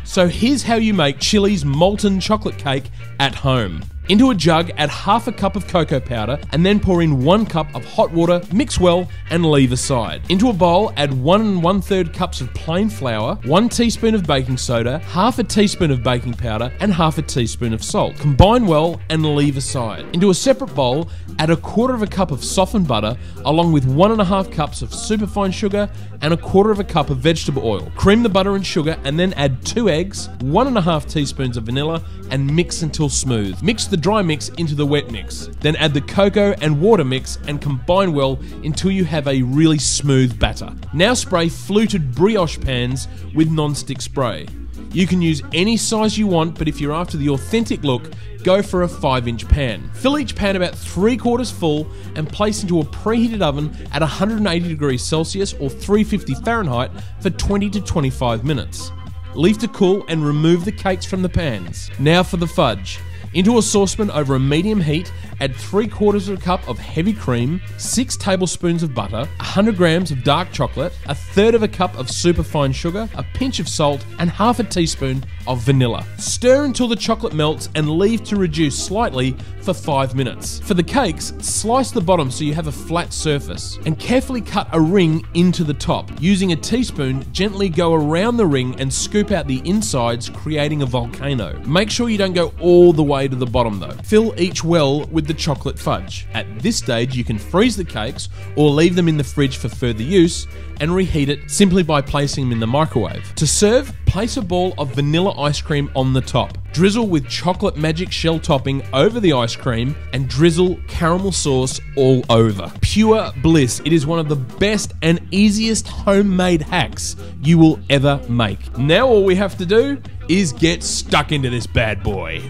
So here's how you make CHILIS molten chocolate cake at home. Into a jug, add half a cup of cocoa powder and then pour in 1 cup of hot water, mix well and leave aside. Into a bowl, add 1 1/3 cups of plain flour, 1 teaspoon of baking soda, half a teaspoon of baking powder and half a teaspoon of salt. Combine well and leave aside. Into a separate bowl, add 1/4 cup of softened butter along with 1 1/2 cups of superfine sugar and 1/4 cup of vegetable oil. Cream the butter and sugar and then add 2 eggs, 1 1/2 teaspoons of vanilla and mix until smooth. Mix the dry mix into the wet mix. Then add the cocoa and water mix and combine well until you have a really smooth batter. Now spray fluted brioche pans with non-stick spray. You can use any size you want, but if you're after the authentic look, go for a 5-inch pan. Fill each pan about 3/4 full and place into a preheated oven at 180 degrees Celsius or 350 Fahrenheit for 20 to 25 minutes. Leave to cool and remove the cakes from the pans. Now for the fudge. Into a saucepan over a medium heat, add 3/4 cup of heavy cream, 6 tablespoons of butter, 100 grams of dark chocolate, 1/3 cup of superfine sugar, a pinch of salt, and half a teaspoon of vanilla. Stir until the chocolate melts and leave to reduce slightly for 5 minutes. For the cakes, slice the bottom so you have a flat surface, and carefully cut a ring into the top. Using a teaspoon, gently go around the ring and scoop out the insides, creating a volcano. Make sure you don't go all the way to the bottom though. Fill each well with the chocolate fudge. At this stage, you can freeze the cakes or leave them in the fridge for further use and reheat it simply by placing them in the microwave. To serve, place a ball of vanilla ice cream on the top. Drizzle with chocolate magic shell topping over the ice cream and drizzle caramel sauce all over. Pure bliss. It is one of the best and easiest homemade hacks you will ever make. Now all we have to do is get stuck into this bad boy.